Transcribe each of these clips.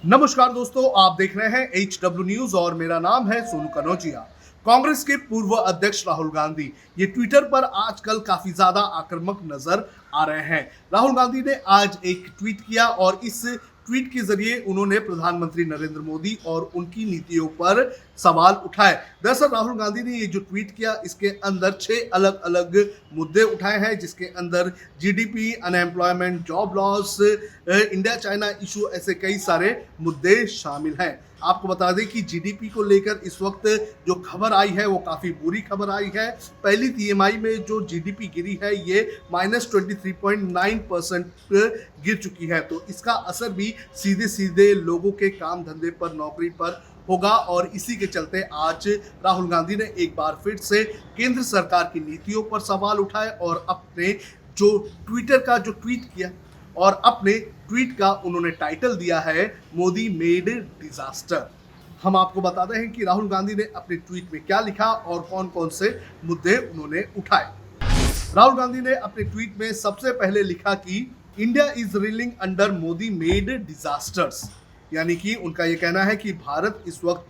नमस्कार दोस्तों, आप देख रहे हैं HW न्यूज और मेरा नाम है सोनू कनौजिया। कांग्रेस के पूर्व अध्यक्ष राहुल गांधी ये ट्विटर पर आजकल काफी ज्यादा आक्रामक नजर आ रहे हैं। राहुल गांधी ने आज एक ट्वीट किया और इस ट्वीट के जरिए उन्होंने प्रधानमंत्री नरेंद्र मोदी और उनकी नीतियों पर सवाल उठाए। दरअसल राहुल गांधी ने ये जो ट्वीट किया इसके अंदर 6 अलग अलग मुद्दे उठाए हैं, जिसके अंदर GDP, unemployment, job loss, India China issue, ऐसे कई सारे मुद्दे शामिल हैं। आपको बता दें कि जीडीपी को लेकर इस वक्त जो खबर आई है वो काफ़ी बुरी खबर आई है। पहली तिमाही में जो जीडीपी गिरी है ये -23.9% गिर चुकी है, तो इसका असर भी सीधे सीधे लोगों के काम धंधे पर, नौकरी पर होगा। और इसी के चलते आज राहुल गांधी ने एक बार फिर से केंद्र सरकार की नीतियों पर सवाल उठाए और अपने जो ट्विटर का जो ट्वीट किया और अपने ट्वीट का उन्होंने टाइटल दिया है मोदी मेड डिजास्टर। हम आपको बताते हैं कि राहुल गांधी ने अपने ट्वीट में क्या लिखा और कौन कौन से मुद्दे उन्होंने उठाए। राहुल गांधी ने अपने ट्वीट में सबसे पहले लिखा कि India is railing under Modi made disasters, यानी कि उनका यह कहना है कि भारत इस वक्त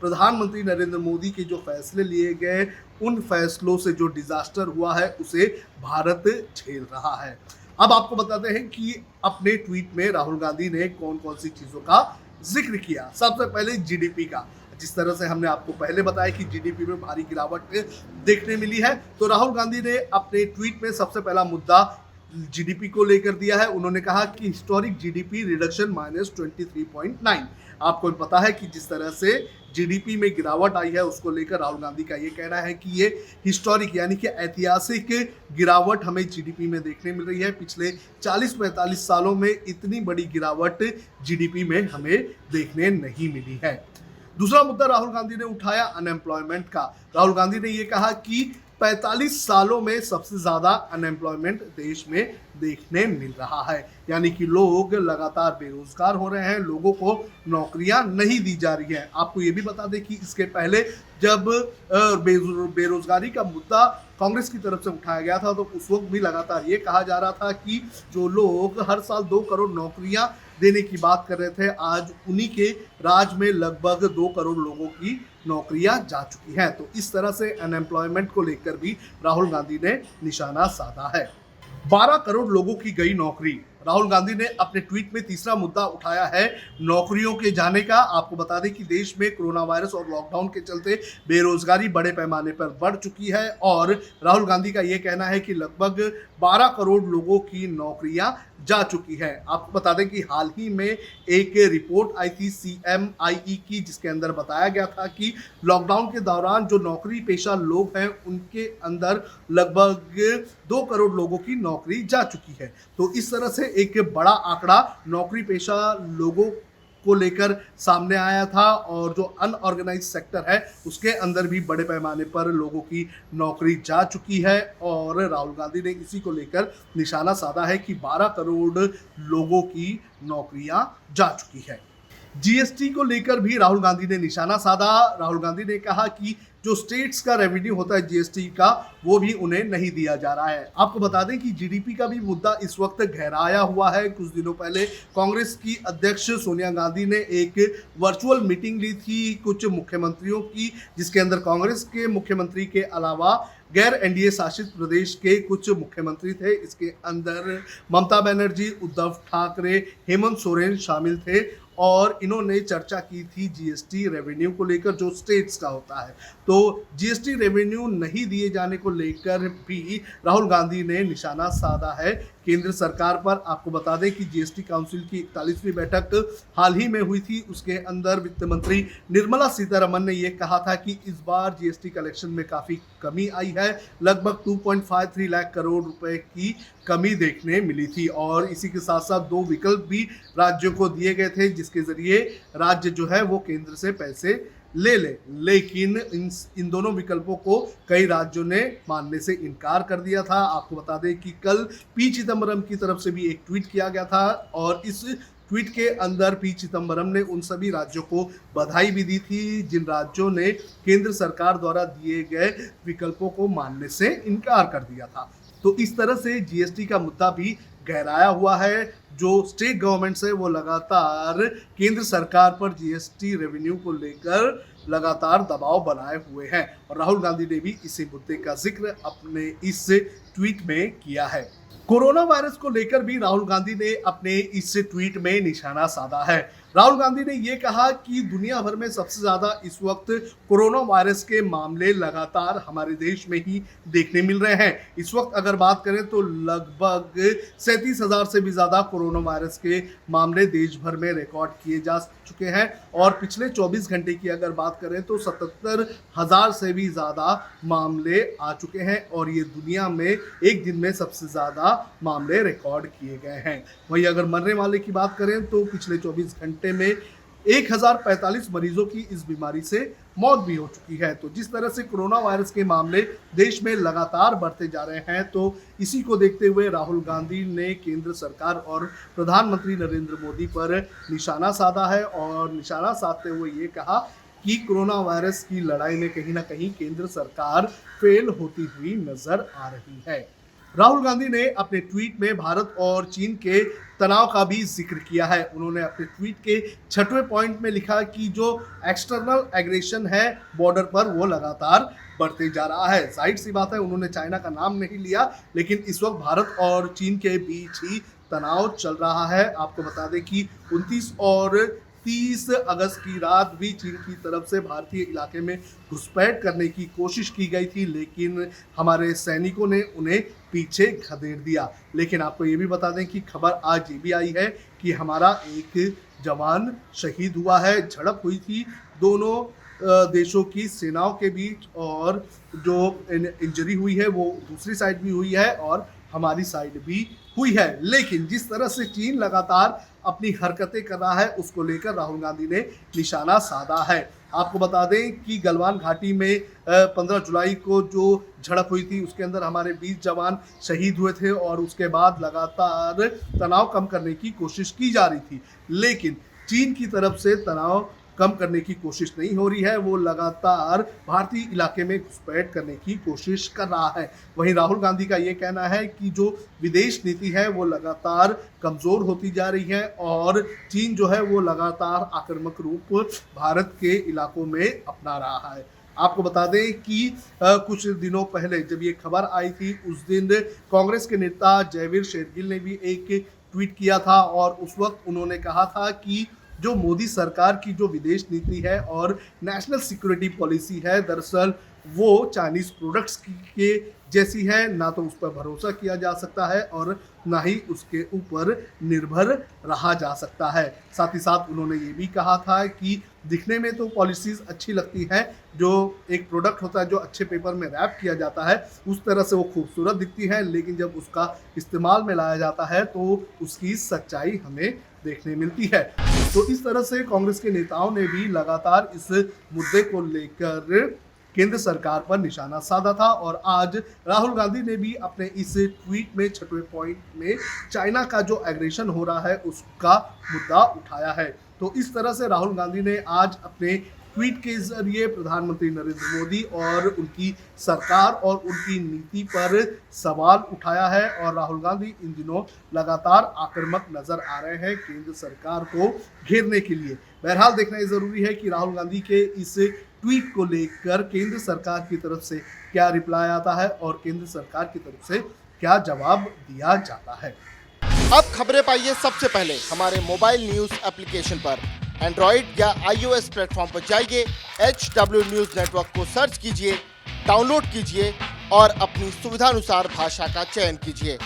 प्रधानमंत्री नरेंद्र मोदी के जो फैसले लिए गए उन फैसलों से जो डिजास्टर हुआ है उसे भारत झेल रहा है। अब आपको बताते हैं कि अपने ट्वीट में राहुल गांधी ने कौन कौन सी चीजों का जिक्र किया। सबसे पहले जीडीपी का, जिस तरह से हमने आपको पहले बताया कि जीडीपी में भारी गिरावट देखने मिली है, तो राहुल गांधी ने अपने ट्वीट में सबसे पहला मुद्दा जीडीपी को लेकर दिया है। उन्होंने कहा कि हिस्टोरिक जीडीपी रिडक्शन -23.9। आपको पता है कि जिस तरह से जीडीपी में गिरावट आई है उसको लेकर राहुल गांधी का ये कहना है कि ये हिस्टोरिक यानी कि ऐतिहासिक गिरावट हमें जीडीपी में देखने मिल रही है। पिछले 40-45 सालों में इतनी बड़ी गिरावट जीडीपी में हमें देखने नहीं मिली है। दूसरा मुद्दा राहुल गांधी ने उठाया अनएम्प्लॉयमेंट का। राहुल गांधी ने यह कहा कि 45 सालों में सबसे ज्यादा अनएम्प्लॉयमेंट देश में देखने मिल रहा है, यानी कि लोग लगातार बेरोजगार हो रहे हैं, लोगों को नौकरियां नहीं दी जा रही हैं। आपको ये भी बता दें कि इसके पहले जब बेरोजगारी का मुद्दा कांग्रेस की तरफ से उठाया गया था तो उस वक्त भी लगातार ये कहा जा रहा था कि जो लोग हर साल 2 करोड़ नौकरियां देने की बात कर रहे थे, आज उन्हीं के राज में लगभग 2 करोड़ लोगों की नौकरियां जा चुकी हैं। तो इस तरह से अनएम्प्लॉयमेंट को लेकर भी राहुल गांधी ने निशाना साधा है। 12 करोड़ लोगों की गई नौकरी। राहुल गांधी ने अपने ट्वीट में तीसरा मुद्दा उठाया है नौकरियों के जाने का। आपको बता दें कि देश में कोरोना वायरस और लॉकडाउन के चलते बेरोजगारी बड़े पैमाने पर बढ़ चुकी है और राहुल गांधी का यह कहना है कि लगभग 12 करोड़ लोगों की नौकरियां जा चुकी है। आपको बता दें कि हाल ही में एक रिपोर्ट आई थी CMIE की, जिसके अंदर बताया गया था कि लॉकडाउन के दौरान जो नौकरी पेशा लोग हैं उनके अंदर लगभग 2 करोड़ लोगों की नौकरी जा चुकी है। तो इस तरह से एक बड़ा आंकड़ा नौकरी पेशा लोगों को लेकर सामने आया था और जो अनऑर्गेनाइज सेक्टर है उसके अंदर भी बड़े पैमाने पर लोगों की नौकरी जा चुकी है और राहुल गांधी ने इसी को लेकर निशाना साधा है कि 12 करोड़ लोगों की नौकरियां जा चुकी है। जीएसटी को लेकर भी राहुल गांधी ने निशाना साधा। राहुल गांधी ने कहा कि जो स्टेट्स का रेवेन्यू होता है जीएसटी का, वो भी उन्हें नहीं दिया जा रहा है। आपको बता दें कि जीडीपी का भी मुद्दा इस वक्त गहराया हुआ है। कुछ दिनों पहले कांग्रेस की अध्यक्ष सोनिया गांधी ने एक वर्चुअल मीटिंग ली थी कुछ मुख्यमंत्रियों की, जिसके अंदर कांग्रेस के मुख्यमंत्री के अलावा गैर एनडीए शासित प्रदेश के कुछ मुख्यमंत्री थे। इसके अंदर ममता बनर्जी, उद्धव ठाकरे, हेमंत सोरेन शामिल थे और इन्होंने चर्चा की थी जीएसटी रेवेन्यू को लेकर जो स्टेट्स का होता है। तो जीएसटी रेवेन्यू नहीं दिए जाने को लेकर भी राहुल गांधी ने निशाना साधा है केंद्र सरकार पर। आपको बता दें कि जीएसटी काउंसिल की 41वीं बैठक हाल ही में हुई थी। उसके अंदर वित्त मंत्री निर्मला सीतारमन ने यह कहा था कि इस बार जीएसटी कलेक्शन में काफ़ी कमी आई है, लगभग 2.53 लाख करोड़ रुपए की कमी देखने मिली थी और इसी के साथ साथ 2 विकल्प भी राज्यों को दिए गए थे जिसके जरिए राज्य जो है वो केंद्र से पैसे ले लेकिन इन दोनों विकल्पों को कई राज्यों ने मानने से इनकार कर दिया था। आपको बता दें कि कल पी चिदम्बरम की तरफ से भी एक ट्वीट किया गया था और इस ट्वीट के अंदर पी चिदम्बरम ने उन सभी राज्यों को बधाई भी दी थी जिन राज्यों ने केंद्र सरकार द्वारा दिए गए विकल्पों को मानने से इनकार कर दिया था। तो इस तरह से जीएसटी का मुद्दा भी गहराया हुआ है। जो स्टेट गवर्नमेंट्स है वो लगातार केंद्र सरकार पर जीएसटी रेवेन्यू को लेकर लगातार दबाव बनाए हुए हैं और राहुल गांधी ने भी इसी मुद्दे का जिक्र अपने इस ट्वीट में किया है। कोरोना वायरस को लेकर भी राहुल गांधी ने अपने इस ट्वीट में निशाना साधा है। राहुल गांधी ने यह कहा कि दुनिया भर में सबसे ज्यादा इस वक्त कोरोना वायरस के मामले लगातार हमारे देश में ही देखने मिल रहे हैं। इस वक्त अगर बात करें तो लगभग 37,000 से भी ज्यादा कोरोना वायरस के मामले देश भर में रिकॉर्ड किए जा चुके हैं और पिछले 24 घंटे की अगर बात करें तो 77,000 से भी ज्यादा मामले आ चुके हैं और ये दुनिया में एक दिन में सबसे ज्यादा मामले रिकॉर्ड किए गए हैं। वहीं अगर मरने वाले की बात करें तो पिछले 24 घंटे में 1045 मरीजों की इस बीमारी से मौत भी हो चुकी है। तो जिस तरह से कोरोना वायरस के मामले देश में लगातार बढ़ते जा रहे हैं, तो इसी को देखते हुए राहुल गांधी ने केंद्र सरकार और प्रधानमंत्री नरेंद्र मोदी पर निशाना साधा है और निशाना साधते हुए ये कहा कि कोरोना वायरस की लड़ाई में कहीं ना कहीं केंद्र सरकार फेल होती हुई नजर आ रही है। राहुल गांधी ने अपने ट्वीट में भारत और चीन के तनाव का भी जिक्र किया है। उन्होंने अपने ट्वीट के 6वें पॉइंट में लिखा कि जो एक्सटर्नल एग्रेशन है बॉर्डर पर वो लगातार बढ़ते जा रहा है। जाहिर सी बात है उन्होंने चाइना का नाम नहीं लिया, लेकिन इस वक्त भारत और चीन के बीच ही तनाव चल रहा है। आपको बता दें कि 29 और 30 अगस्त की रात भी चीन की तरफ से भारतीय इलाके में घुसपैठ करने की कोशिश की गई थी, लेकिन हमारे सैनिकों ने उन्हें पीछे खदेड़ दिया। लेकिन आपको ये भी बता दें कि खबर आज ये भी आई है कि हमारा एक जवान शहीद हुआ है। झड़प हुई थी दोनों देशों की सेनाओं के बीच और जो इंजरी हुई है वो दूसरी साइड भी हुई है और हमारी साइड भी हुई है। लेकिन जिस तरह से चीन लगातार अपनी हरकतें कर रहा है उसको लेकर राहुल गांधी ने निशाना साधा है। आपको बता दें कि गलवान घाटी में 15 जुलाई को जो झड़प हुई थी उसके अंदर हमारे 20 जवान शहीद हुए थे और उसके बाद लगातार तनाव कम करने की कोशिश की जा रही थी, लेकिन चीन की तरफ से तनाव कम करने की कोशिश नहीं हो रही है। वो लगातार भारतीय इलाके में घुसपैठ करने की कोशिश कर रहा है। वहीं राहुल गांधी का ये कहना है कि जो विदेश नीति है वो लगातार कमजोर होती जा रही है और चीन जो है वो लगातार आक्रामक रूप भारत के इलाकों में अपना रहा है। आपको बता दें कि कुछ दिनों पहले जब ये खबर आई थी उस दिन कांग्रेस के नेता जयवीर शेरगिल ने भी एक ट्वीट किया था और उस वक्त उन्होंने कहा था कि जो मोदी सरकार की जो विदेश नीति है और नेशनल सिक्योरिटी पॉलिसी है, दरअसल वो चाइनीज प्रोडक्ट्स के जैसी है। ना तो उस पर भरोसा किया जा सकता है और ना ही उसके ऊपर निर्भर रहा जा सकता है। साथ ही साथ उन्होंने ये भी कहा था कि दिखने में तो पॉलिसीज अच्छी लगती हैं, जो एक प्रोडक्ट होता है जो अच्छे पेपर में रैप किया जाता है उस तरह से वो खूबसूरत दिखती है, लेकिन जब उसका इस्तेमाल में लाया जाता है तो उसकी सच्चाई हमें देखने मिलती है। तो इस तरह से कांग्रेस के नेताओं ने भी लगातार इस मुद्दे को लेकर केंद्र सरकार पर निशाना साधा था और आज राहुल गांधी ने भी अपने इस ट्वीट में 6वें पॉइंट में चाइना का जो एग्रेशन हो रहा है उसका मुद्दा उठाया है। तो इस तरह से राहुल गांधी ने आज अपने ट्वीट के जरिए प्रधानमंत्री नरेंद्र मोदी और उनकी सरकार और उनकी नीति पर सवाल उठाया है और राहुल गांधी इन दिनों लगातार आक्रामक नजर आ रहे हैं केंद्र सरकार को घेरने के लिए। बहरहाल देखना ये जरूरी है कि राहुल गांधी के इस ट्वीट को लेकर केंद्र सरकार की तरफ से क्या रिप्लाई आता है और केंद्र सरकार की तरफ से क्या जवाब दिया जाता है। अब खबरें पाइए सबसे पहले हमारे मोबाइल न्यूज एप्लीकेशन पर। एंड्रॉइड या iOS प्लेटफॉर्म पर जाइए, HW न्यूज नेटवर्क को सर्च कीजिए, डाउनलोड कीजिए और अपनी सुविधानुसार भाषा का चयन कीजिए।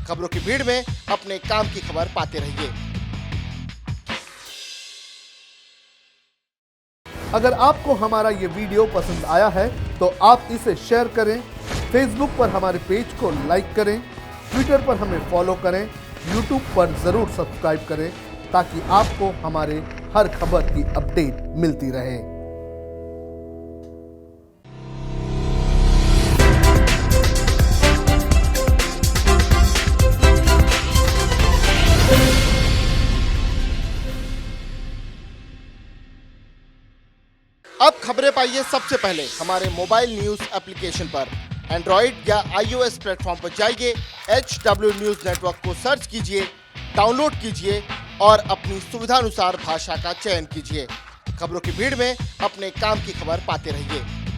खबरों की भीड़ में अपने काम की खबर पाते रहिए। अगर आपको हमारा ये वीडियो पसंद आया है तो आप इसे शेयर करें, फेसबुक पर हमारे पेज को लाइक करें, ट्विटर पर हमें फॉलो करें, यूट्यूब पर ज़रूर सब्सक्राइब करें ताकि आपको हमारे हर खबर की अपडेट मिलती रहे। अब खबरें पाइए सबसे पहले हमारे मोबाइल न्यूज एप्लीकेशन पर। एंड्रॉइड या iOS प्लेटफॉर्म पर जाइए, HW न्यूज नेटवर्क को सर्च कीजिए, डाउनलोड कीजिए और अपनी सुविधानुसार भाषा का चयन कीजिए। खबरों की भीड़ में अपने काम की खबर पाते रहिए।